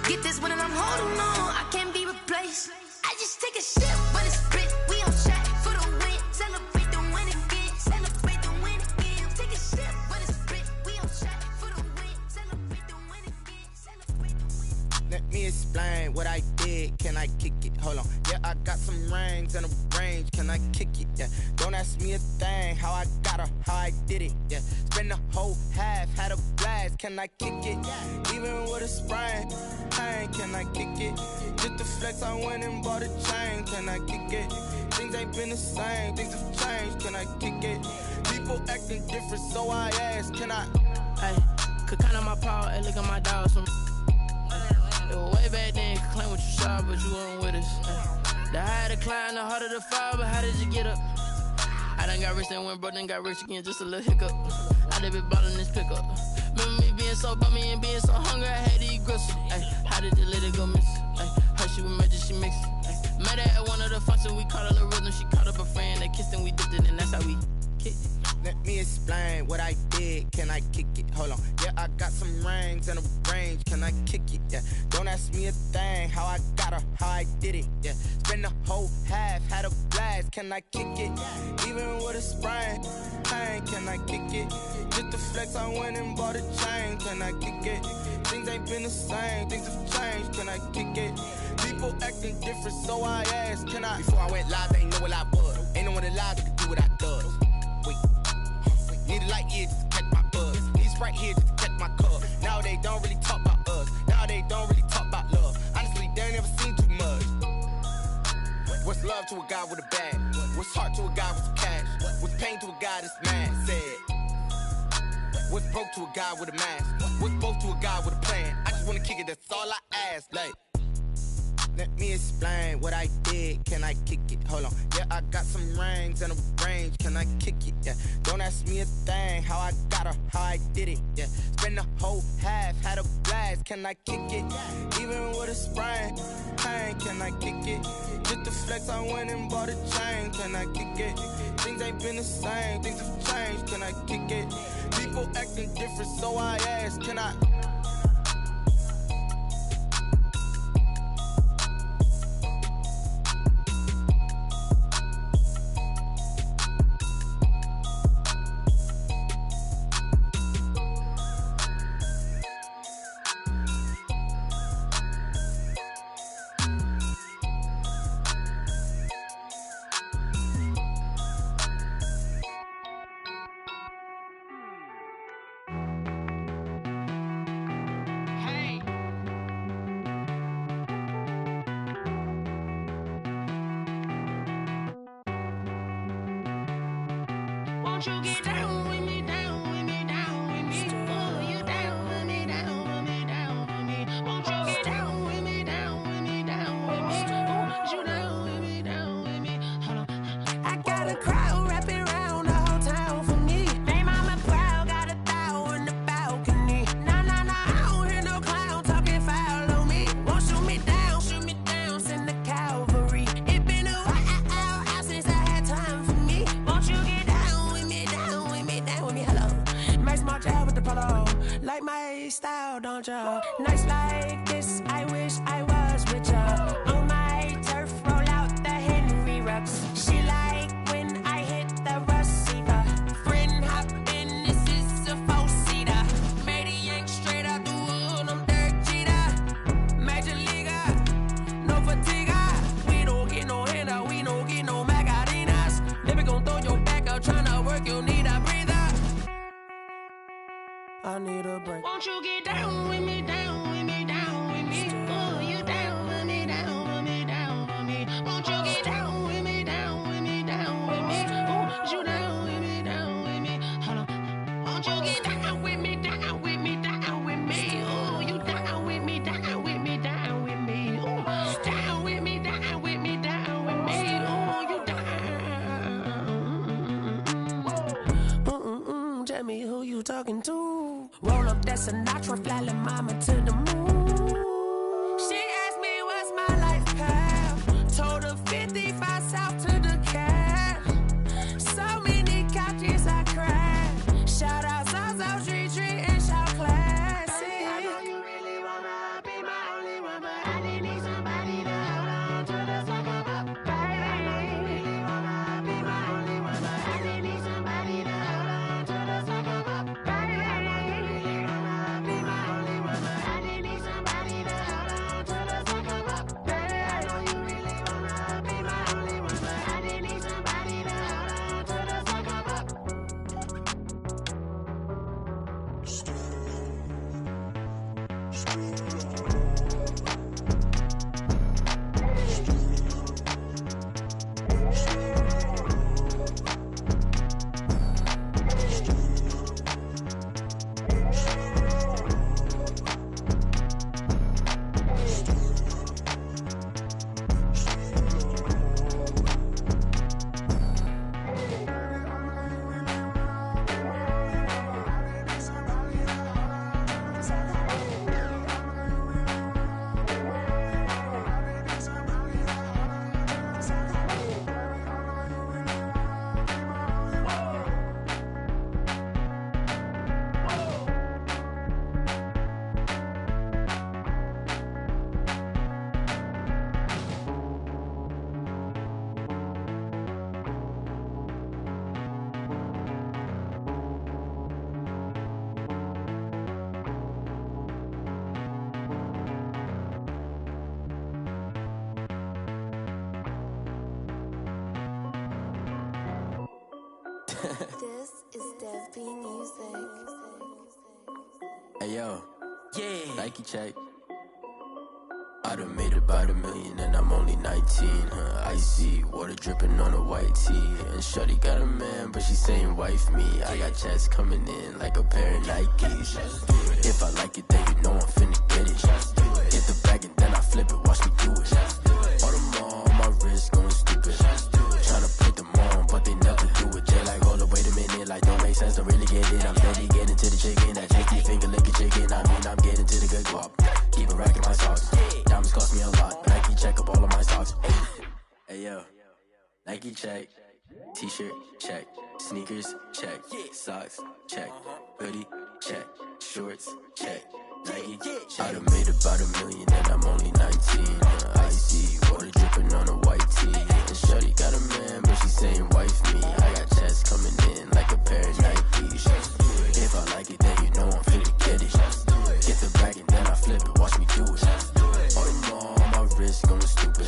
Get this one and I'm holding on. I can't be replaced. I just take a sip, but it's split. We on shot for the win. Celebrate the win again. Celebrate the win again. Take a sip, but it's split. We on shot for the win. Celebrate the win again. Celebrate the win. Let me explain what I did. Can I kick it? Hold on. Yeah, I got some rings and a range. Can I kick it? Yeah. Don't ask me a thing. How I got her, how I did it. Yeah. Spend the whole half, had a blast. Can I kick it? Even with a sprain. Hey, can I kick it? Just the flex, I went and bought a chain. Can I kick it? Things ain't been the same. Things have changed. Can I kick it? People acting different, so I ask. Can I? Hey, could count on my power. Hey, look at my dogs. Way back then, you could claim what you saw, but you weren't with us. The higher the climb, the harder the fall, but how did you get up? I done got rich, then went broke, then got rich again, just a little hiccup. I done been ballin' this pickup. Remember me being so bummy and being so hungry, I had to eat gristle. Ay, how did you let it go miss? Ay, her she was magic, she mixed. Met her at one of the functions, we caught a little rhythm, she caught up a friend, they kissed and we dipped it, and that's how we kicked it. Let me explain what I did. Can I kick it? Hold on. Yeah, I got some rings and a range. Can I kick it? Yeah. Don't ask me a thing. How I got her, how I did it. Yeah. Spend the whole half, had a blast. Can I kick it? Even with a sprain. Hey, can I kick it? Just the flex, I went and bought a chain. Can I kick it? Things ain't been the same. Things have changed. Can I kick it? People acting different, so I asked. Can I? Before I went live, they ain't know what I was. Ain't no one alive that could do what I does. Wait. Need a light year just to catch my buzz. Need Sprite here just to catch my cup. Now they don't really talk about us. Now they don't really talk about love. Honestly, they ain't never seen too much. What's love to a guy with a bag? What's heart to a guy with some cash? What's pain to a guy that's mad? Said. What's broke to a guy with a mask? What's both to a guy with a plan? I just wanna kick it, that's all I ask. Like, let me explain what I did. Can I kick it? Hold on. Yeah, I got some rings and a range. Can I kick it? Yeah. Don't ask me a thing. How I got her, how I did it. Yeah. Spend the whole half, had a blast. Can I kick it? Even with a sprain. Hey, can I kick it? Just the flex, I went and bought a chain. Can I kick it? Things ain't been the same. Things have changed. Can I kick it? People acting different, so I ask. Can I? Won't you get down with me, down with me, down with me? Oh, you down with me, down with me, down with me. Won't you get down with me, down with me, down with me? Oh, you down with me, down with me? Hold on. I got a crowd wrapping around the whole town for me. They mama proud, got a thou in the balcony. Nah, nah, nah, I don't hear no clown talking foul on me. Won't shoot me down, send the cavalry. It been a while since I had time for me. Won't you get down with me, down with me, down with me? Hello. Max March out with the polo. Like my style, don't ya? Nights like this, I wish I was with ya. On my turf, roll out the Henry Rux. She like when I hit the receiver. Friend hop in, this is a four-seater. Made a yank straight out the wood, I'm Derek Jeter. Major leaguer, no fatigue. We don't get no handout, we don't get no Macarinas. Never gon' throw your back out, tryna work, you need a breather. I need a break. Won't you get down with me, down with me, down with me? Oh, you down with me, down Sinatra, fly la mama to the moon. She asked me what's my life path. Told her 55 south to the cab. So many couches I cried. Shout out South Street and shout classic. I know you really wanna be my only one, but I didn't need somebody to hold on to the second up. Baby, I know you really wanna be my only one, but I didn't need somebody to hold on to the second up. Baby, I know you really wanna be my only one, but I didn't need somebody to hold on to the second up. Baby, I know you really wanna be my only one, but I didn't need somebody to hold on to the second up. This is Dev B Music. Hey yo, yeah, Nike check. I done made about $1 million and I'm only 19. Icy water dripping on a white tee. And shorty got a man, but she saying wife me. I got checks coming in like a pair of Nikes. If I like it, then you know I'm finna get it. Get the bag and then I flip it, watch me do it. All them on my wrist going stupid. Tryna put them on, but they never do it. They like, hold up, wait a minute, like don't make sense to really get it. I'm steady getting to the chicken, that tricky finger licking chicken. I mean, I'm getting to the good guap. Keep a rack in my socks. Diamonds cost me a lot. Nike check up all of my stocks. Hey yo, Nike check. T-shirt check. Sneakers check. Socks check. Hoodie check. Shorts check. Nike I done made about $1 million and I'm only 19. Icy water dripping on a white tee. And shorty got a man, but she saying wife me. I got checks coming in like a pair of Nikes. If I like it, then you know I'm finna get it. Get the bag and then I flip it, watch me do it. All them on my wrist going stupid.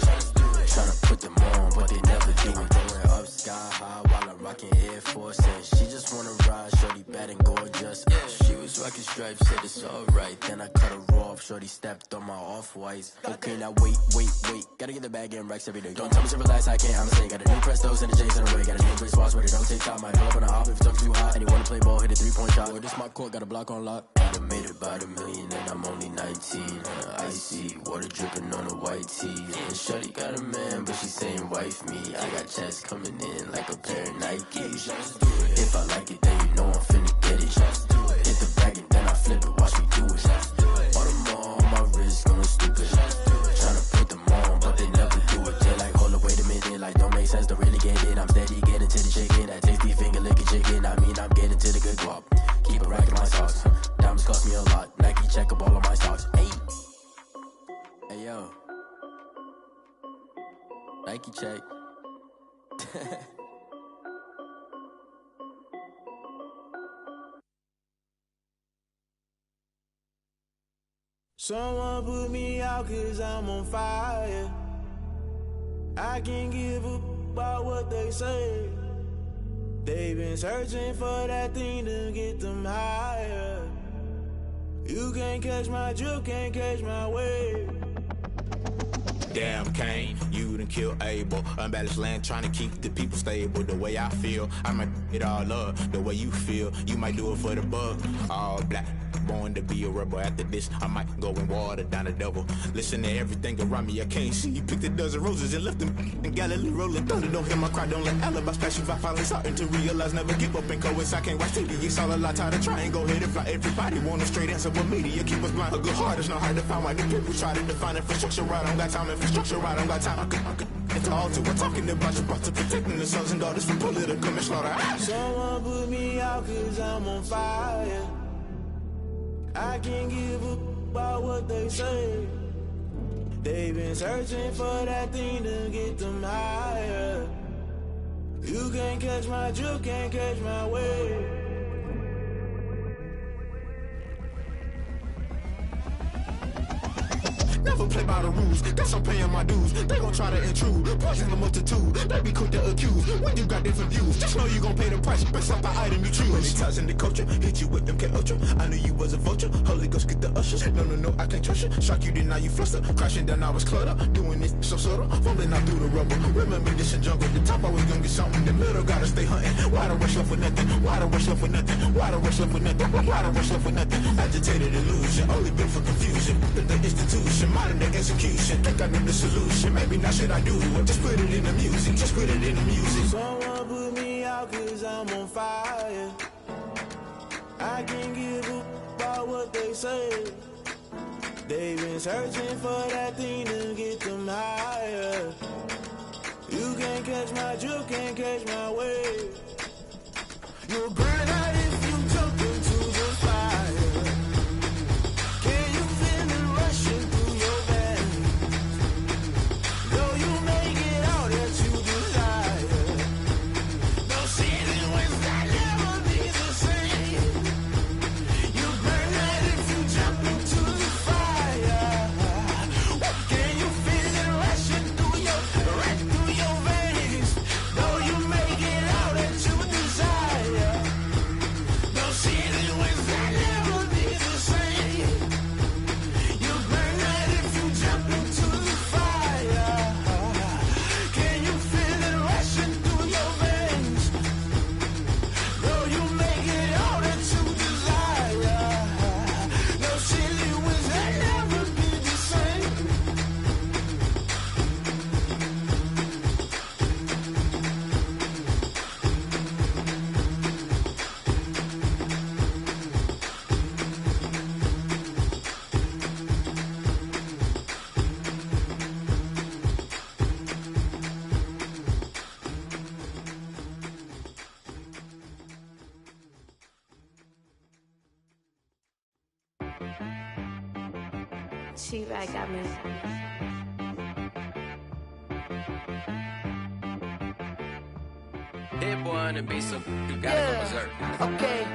Tryna put them on, but they never do it. Going up sky high while I'm rocking Air Force. And she just wanna ride, shorty bad and gorgeous. She was rocking stripes, said it's alright. Then I cut her off, shorty stepped on my off-whites. Okay, now wait. Gotta get the bag and racks every day. Don't tell me to relax, I can't, I'm saying. Got a new Prestos and a J's in a way. Got a new Chris Foss, but it don't take time. Might pull up on a hop if it talks too hot. And you wanna play ball, hit a 3-point shot. Or this my court, got a block on lock. I done made about $1 million and I'm only 19. Icy water dripping on a white tee. And shorty got a man, but she saying wife me. I got checks coming in like a pair of Nikes. If I like it, then you know I'm finna get it. Hit the bag and then I flip it, watch me do it. All them on my wrist going stupid. Tryna put them on, but they never do it. They like, hold up, wait a minute, like don't make sense to really get it. I'm steady getting to the chicken, that tasty finger licking chicken. I mean, I'm getting to the good guap. Keep a rack in my socks. Diamonds cost me a lot. Nike check up all of my stocks. Hey yo, Nike check. Someone put me out 'cause I'm on fire. I can't give a about what they say. They've been searching for that thing to get them higher. You can't catch my drift, can't catch my wave. Damn Kane, you done killed Abel. Unbalanced land trying to keep the people stable. The way I feel, I might it all up. The way you feel, you might do it for the bug. All black, born to be a rebel. After this, I might go and water down the devil. Listen to everything around me, I can't see. Picked a dozen roses and left them in Galilee rolling thunder. Don't hear my cry, don't let alibis pass you by. Finally starting to realize, never give up and coincide. Can't watch TV, it's all a lot. Tired of trying, go ahead and fly. Everybody want a straight answer, but media keep us blind. A good heart is not hard to find. Why the people try to define infrastructure right? I don't got time, infrastructure right? I don't got time. I could it's all to we're talking about you brought to protecting the sons and daughters from political and slaughter. Someone put me out cause I'm on fire. I can't give up about what they say. They've been searching for that thing to get them higher. You can't catch my drift, can't catch my wave. Never play by the rules, guess I'm paying my dues. They gon' try to intrude, poison the multitude. They be quick to accuse, when you got different views. Just know you gon' pay the price, based off the item you choose. Many times in the culture, hit you with MK Ultra. I knew you was a vulture, Holy Ghost get the ushers. No, I can't trust you. Shock you, then now you fluster. Crashing down, I was cluttered. Doing this so subtle, fumbling out through the rubble. Remember this a jungle, the top always gonna get something. The middle gotta stay hunting. Why the rush left with nothing? Why the rush left with nothing? Why the rush left with nothing? Why the rush left with nothing? Agitated illusion, only built for confusion. The institution, modern day execution. Think I know the solution. Maybe now should I do it? Just put it in the music. Just put it in the music. Someone put me out cause I'm on fire. I can't give up about what they say. They've been searching for that thing to get them higher. You can't catch my drift, can't catch my wave. You'll burn out if you jump into the fire. Can you feel it rushing through your veins? Though you may get out that you desire. No season wins that never be the same. You burn out if you jump into the fire. Can you feel it rushing through your veins? Though you may get out that you desire. No season wins that never be the same. You burn out if you jump into the fire. Can you feel it rushing through your veins? Though you may get out that you desire. No silly wins that never be the same. T-Rag got me. Hit boy on the beat, so you gotta go berserk. Okay.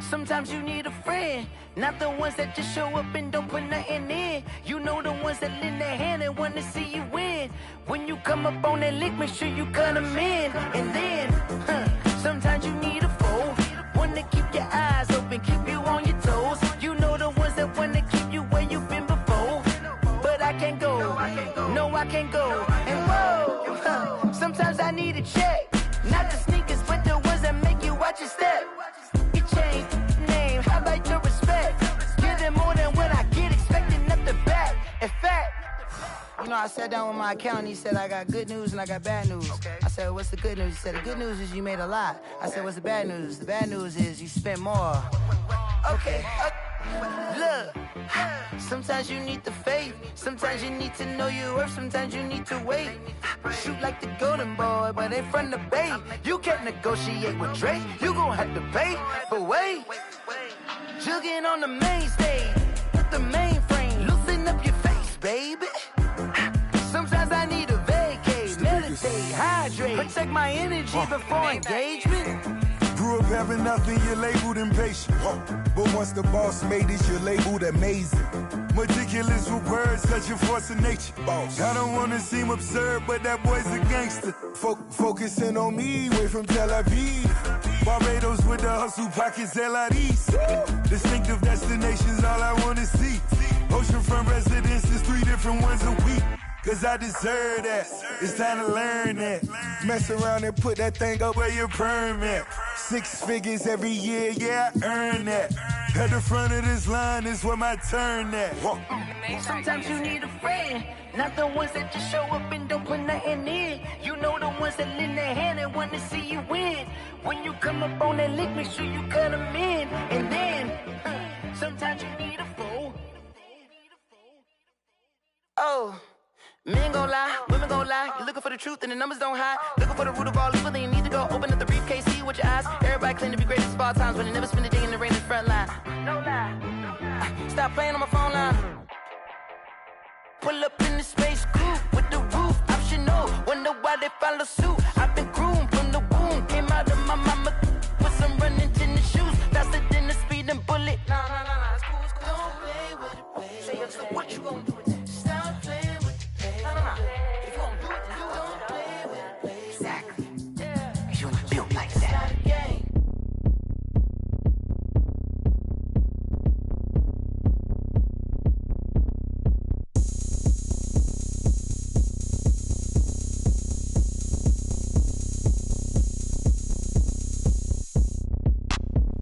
Sometimes you need a friend, not the ones that just show up and don't put nothing in. You know the ones that lend their hand and want to see you win. When you come up on that lick, make sure you cut them in. And then, sometimes you need a foe, one to keep your eyes open, keep you on your toes. You know the ones that want to keep you where you've been before. But I can't go, no I can't go. And whoa, sometimes I need a check. Not the sneakers, but the ones that make you watch your step. You change name, how about your respect? Give them more than what I get, expecting up the back. In fact, you know, I sat down with my accountant, he said I got good news and I got bad news. I said, what's the good news? He said, the good news is you made a lot. I said, what's the bad news? The bad news is you spent more. Okay, look, sometimes you need the faith, sometimes you need to know your worth, sometimes you need to wait. Shoot like the golden boy, but ain't from the bay. You can't negotiate with Drake, you gon' have to pay. But wait, jugging on the main stage, with the mainframe, loosen up your face, baby. Sometimes I need a vacate, meditate, hydrate, protect my energy before engagement. Grew up having nothing, you're labeled impatient. But once the boss made it, you're labeled amazing. Meticulous with words, such a force of nature. I don't wanna seem absurd, but that boy's a gangster. Focusing on me, way from Tel Aviv. Barbados with the hustle pockets, LIDs. Distinctive destinations, all I wanna see. Oceanfront residences, 3 different ones a week. cause I deserve that. It's time to learn that. Mess around and put that thing up where your permit. 6 figures every year, yeah, I earn that. At the front of this line is where my turn at. Sometimes you need a friend, not the ones that just show up and don't put nothing in. You know the ones that lend their hand and want to see you win. When you come up on that lick, make sure you cut them in. And then, sometimes you need a fool. Oh, men gon' lie, women gon' lie. You're looking for the truth and the numbers don't hide. Looking for the root of all evil, then you need to go open up the briefcase, see with your eyes. Everybody claim to be greatest of all times, but they never spend a day in the rain in the front line. No lie. Stop playing on my phone line. Pull up in the space coupe with the roof optional. Wonder why they follow suit. I've been groomed from the womb. Came out of my mama with some running tennis shoes. Faster than the speeding bullet. Nah, it's cool, it's cool. Don't play with it, baby. Say so what you gon' do with it? Stop playing with it, baby. Nah. If you gon' do it, then you don't play with it, baby. Exactly. Yeah. You ain't built like that. It's not a game.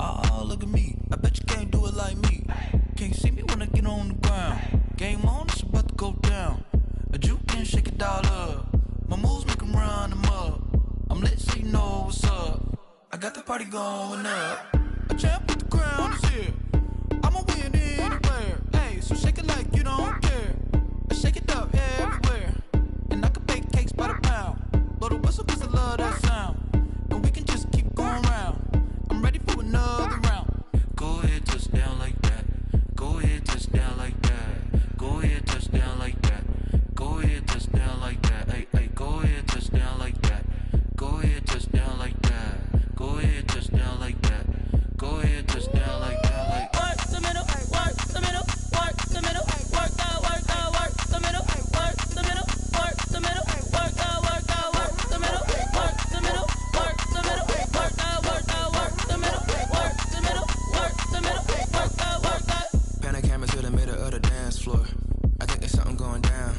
Oh, look at me. I bet you can't do it like me. Can't see me when I get on the ground. Game on, it's about to go down. A juke and shake it all up. My moves make them run them up. I'm lit so you know what's up. I got the party going up. A champ with the crown is here. I'ma win anywhere. Hey, so shake it like you don't care. I shake it up everywhere. And I can bake cakes by the pound. Blow the whistle cause I love that sound. And we can just keep going round. I'm ready for another round. Go ahead, touch down like that. Go ahead, touch down like that. Go ahead, touch down like that. Go ahead, touch down like that. Hey, hey, go ahead, touch down like that. Go ahead, touch down like that. Go ahead, touch down like that. Go ahead, touch down like that. Like work the middle, work the middle, work the middle, work the middle, work the middle, work the middle, work the middle, work the middle, work the middle, work the middle, work the middle, work the middle, work the middle, work the. Pan the camera to the middle of the dance floor. I think there's something going down.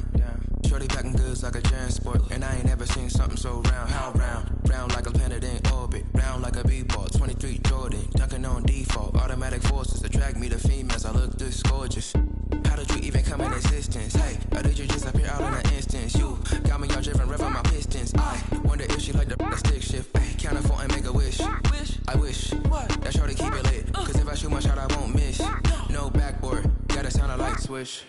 Shorty packing goods like a transport, and I ain't never seen something so round. How round? Round like a planet in orbit, round like a b-ball. 23 Jordan, dunking on default. Automatic forces attract me to females. I look this gorgeous. How did you even come in existence? Hey, or did you just appear out in an instance? You got me all driven, revving my pistons. I wonder if she like the stick shift. Ay, count a 4 and make a wish. I wish that shorty keep it lit. Cause if I shoot my shot, I won't miss. No backboard, gotta sound a light switch.